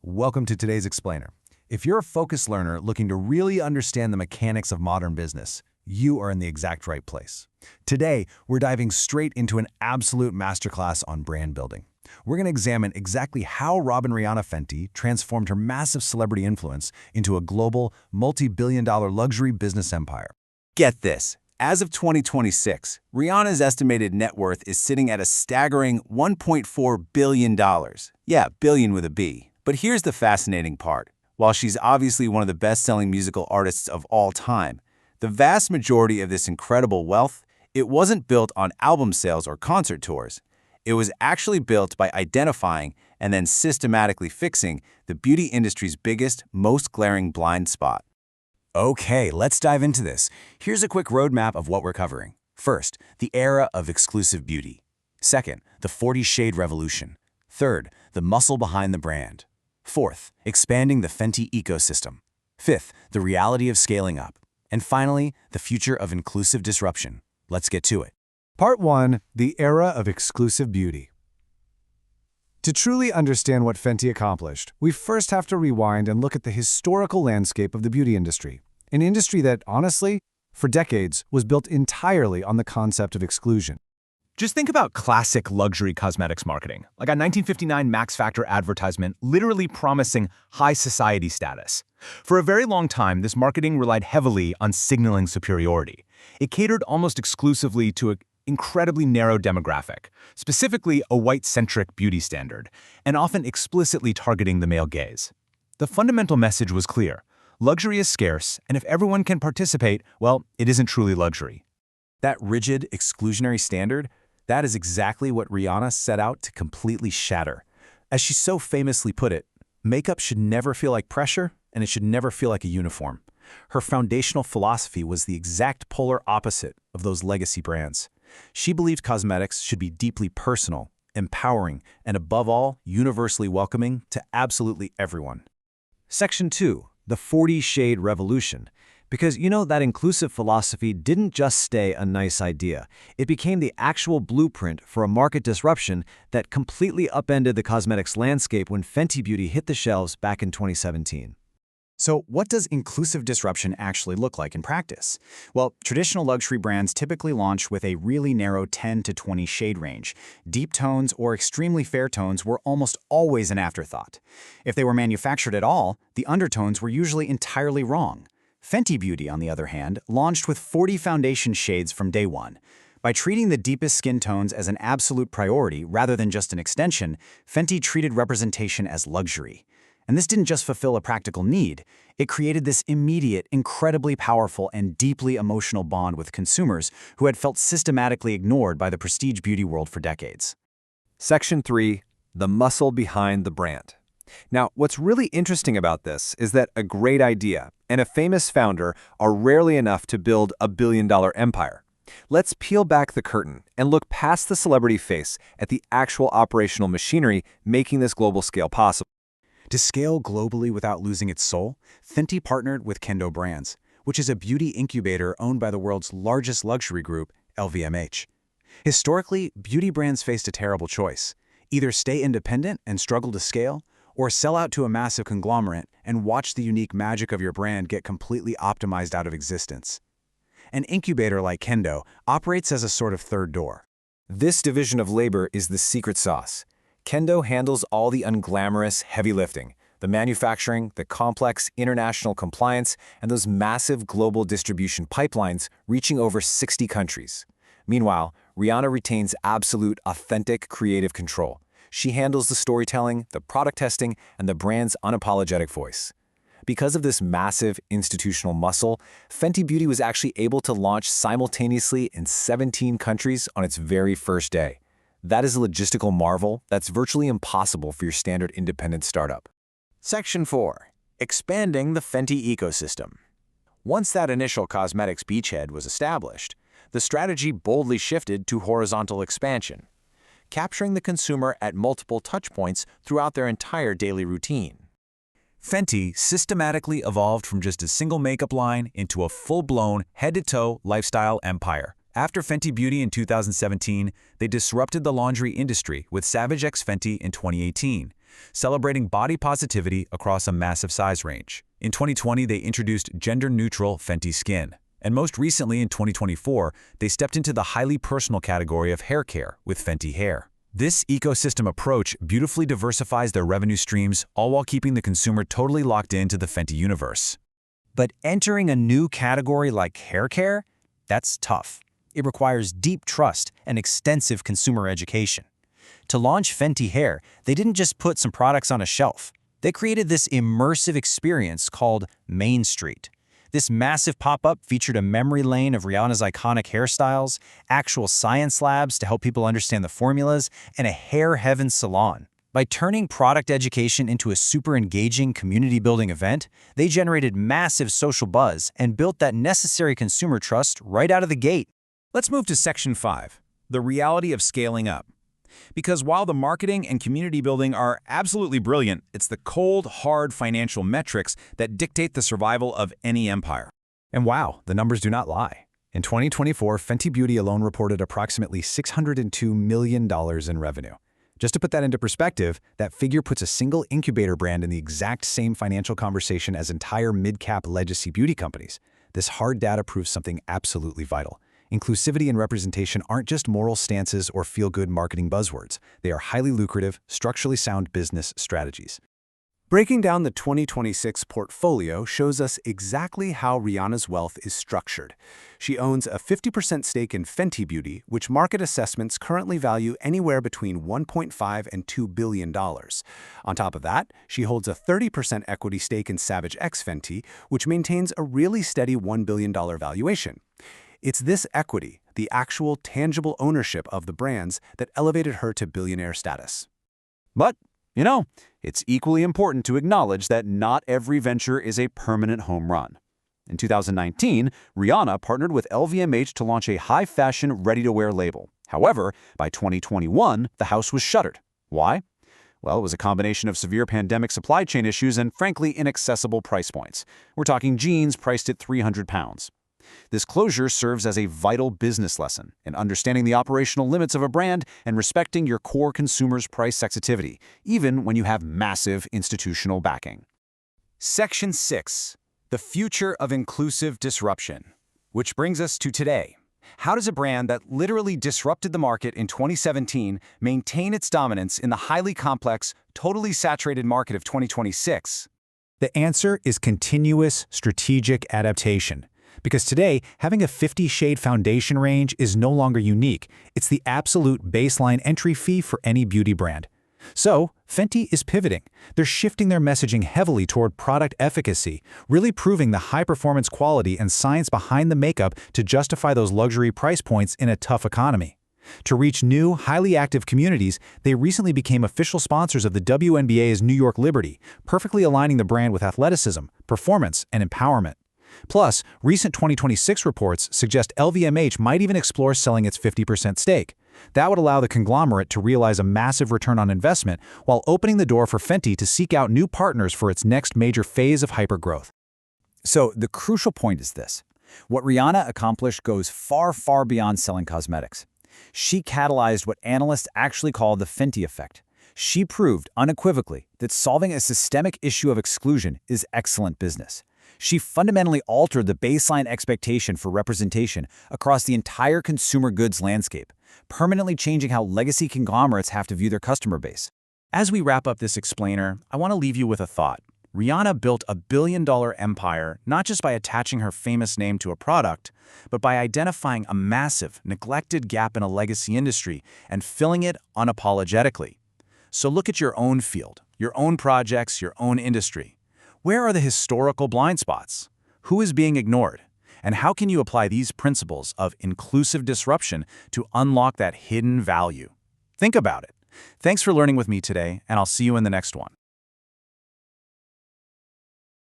Welcome to today's Explainer. If you're a focused learner looking to really understand the mechanics of modern business, you are in the exact right place. Today, we're diving straight into an absolute masterclass on brand building. We're going to examine exactly how Robyn Rihanna Fenty transformed her massive celebrity influence into a global, multi-billion-dollar luxury business empire. Get this. As of 2026, Rihanna's estimated net worth is sitting at a staggering $1.4 billion. Yeah, billion with a B. But here's the fascinating part. While she's obviously one of the best-selling musical artists of all time, the vast majority of this incredible wealth, it wasn't built on album sales or concert tours. It was actually built by identifying and then systematically fixing the beauty industry's biggest, most glaring blind spot. Okay, let's dive into this. Here's a quick roadmap of what we're covering. First, the era of exclusive beauty. Second, the 40-shade revolution. Third, the muscle behind the brand. Fourth, expanding the Fenty ecosystem. Fifth, the reality of scaling up. And finally, the future of inclusive disruption. Let's get to it. Part 1. The Era of Exclusive Beauty. To truly understand what Fenty accomplished, we first have to rewind and look at the historical landscape of the beauty industry. An industry that, honestly, for decades, was built entirely on the concept of exclusion. Just think about classic luxury cosmetics marketing, like a 1959 Max Factor advertisement literally promising high society status. For a very long time, this marketing relied heavily on signaling superiority. It catered almost exclusively to an incredibly narrow demographic, specifically a white-centric beauty standard, and often explicitly targeting the male gaze. The fundamental message was clear. Luxury is scarce, and if everyone can participate, well, it isn't truly luxury. That rigid, exclusionary standard, that is exactly what Rihanna set out to completely shatter. As she so famously put it, makeup should never feel like pressure, and it should never feel like a uniform. Her foundational philosophy was the exact polar opposite of those legacy brands. She believed cosmetics should be deeply personal, empowering, and above all, universally welcoming to absolutely everyone. Section 2. The 40-shade revolution. Because that inclusive philosophy didn't just stay a nice idea. It became the actual blueprint for a market disruption that completely upended the cosmetics landscape when Fenty Beauty hit the shelves back in 2017. So what does inclusive disruption actually look like in practice? Well, traditional luxury brands typically launch with a really narrow 10 to 20 shade range. Deep tones or extremely fair tones were almost always an afterthought. If they were manufactured at all, the undertones were usually entirely wrong. Fenty Beauty, on the other hand, launched with 40 foundation shades from day one. By treating the deepest skin tones as an absolute priority rather than just an extension, Fenty treated representation as luxury. And this didn't just fulfill a practical need, it created this immediate, incredibly powerful, and deeply emotional bond with consumers who had felt systematically ignored by the prestige beauty world for decades. Section 3. The muscle behind the brand. Now, what's really interesting about this is that a great idea and a famous founder are rarely enough to build a billion-dollar empire. Let's peel back the curtain and look past the celebrity face at the actual operational machinery making this global scale possible. To scale globally without losing its soul, Fenty partnered with Kendo Brands, which is a beauty incubator owned by the world's largest luxury group, LVMH. Historically, beauty brands faced a terrible choice. Either stay independent and struggle to scale, or sell out to a massive conglomerate and watch the unique magic of your brand get completely optimized out of existence. An incubator like Kendo operates as a sort of third door. This division of labor is the secret sauce. Kendo handles all the unglamorous heavy lifting, the manufacturing, the complex international compliance, and those massive global distribution pipelines reaching over 60 countries. Meanwhile, Rihanna retains absolute, authentic creative control. She handles the storytelling, the product testing, and the brand's unapologetic voice. Because of this massive institutional muscle, Fenty Beauty was actually able to launch simultaneously in 17 countries on its very first day. That is a logistical marvel that's virtually impossible for your standard independent startup. Section 4. Expanding the Fenty ecosystem. Once that initial cosmetics beachhead was established, the strategy boldly shifted to horizontal expansion, capturing the consumer at multiple touchpoints throughout their entire daily routine. Fenty systematically evolved from just a single makeup line into a full-blown, head-to-toe lifestyle empire. After Fenty Beauty in 2017, they disrupted the laundry industry with Savage X Fenty in 2018, celebrating body positivity across a massive size range. In 2020, they introduced gender-neutral Fenty Skin. And most recently, in 2024, they stepped into the highly personal category of hair care with Fenty Hair. This ecosystem approach beautifully diversifies their revenue streams, all while keeping the consumer totally locked into the Fenty universe. But entering a new category like hair care? That's tough. It requires deep trust and extensive consumer education. To launch Fenty Hair, they didn't just put some products on a shelf. They created this immersive experience called Main Street. This massive pop-up featured a memory lane of Rihanna's iconic hairstyles, actual science labs to help people understand the formulas, and a hair heaven salon. By turning product education into a super engaging community-building event, they generated massive social buzz and built that necessary consumer trust right out of the gate. Let's move to Section 5, the reality of scaling up. Because while the marketing and community building are absolutely brilliant, it's the cold, hard financial metrics that dictate the survival of any empire. And wow, the numbers do not lie. In 2024, Fenty Beauty alone reported approximately $602 million in revenue. Just to put that into perspective, that figure puts a single incubator brand in the exact same financial conversation as entire mid-cap legacy beauty companies. This hard data proves something absolutely vital. Inclusivity and representation aren't just moral stances or feel-good marketing buzzwords. They are highly lucrative, structurally sound business strategies. Breaking down the 2026 portfolio shows us exactly how Rihanna's wealth is structured. She owns a 50% stake in Fenty Beauty, which market assessments currently value anywhere between $1.5 and $2 billion. On top of that, she holds a 30% equity stake in Savage X Fenty, which maintains a really steady $1 billion valuation. It's this equity, the actual tangible ownership of the brands, that elevated her to billionaire status. But, it's equally important to acknowledge that not every venture is a permanent home run. In 2019, Rihanna partnered with LVMH to launch a high-fashion, ready-to-wear label. However, by 2021, the house was shuttered. Why? Well, it was a combination of severe pandemic supply chain issues and, frankly, inaccessible price points. We're talking jeans priced at £300. This closure serves as a vital business lesson in understanding the operational limits of a brand and respecting your core consumer's price sensitivity, even when you have massive institutional backing. Section 6. The future of inclusive disruption. Which brings us to today. How does a brand that literally disrupted the market in 2017 maintain its dominance in the highly complex, totally saturated market of 2026? The answer is continuous strategic adaptation. Because today, having a 50-shade foundation range is no longer unique. It's the absolute baseline entry fee for any beauty brand. So, Fenty is pivoting. They're shifting their messaging heavily toward product efficacy, really proving the high-performance quality and science behind the makeup to justify those luxury price points in a tough economy. To reach new, highly active communities, they recently became official sponsors of the WNBA's New York Liberty, perfectly aligning the brand with athleticism, performance, and empowerment. Plus, recent 2026 reports suggest LVMH might even explore selling its 50% stake. That would allow the conglomerate to realize a massive return on investment while opening the door for Fenty to seek out new partners for its next major phase of hypergrowth. So the crucial point is this. What Rihanna accomplished goes far, far beyond selling cosmetics. She catalyzed what analysts actually call the Fenty effect. She proved unequivocally that solving a systemic issue of exclusion is excellent business. She fundamentally altered the baseline expectation for representation across the entire consumer goods landscape, permanently changing how legacy conglomerates have to view their customer base. As we wrap up this explainer, I want to leave you with a thought. Rihanna built a billion-dollar empire not just by attaching her famous name to a product, but by identifying a massive, neglected gap in a legacy industry and filling it unapologetically. So look at your own field, your own projects, your own industry. Where are the historical blind spots? Who is being ignored? And how can you apply these principles of inclusive disruption to unlock that hidden value? Think about it. Thanks for learning with me today, and I'll see you in the next one.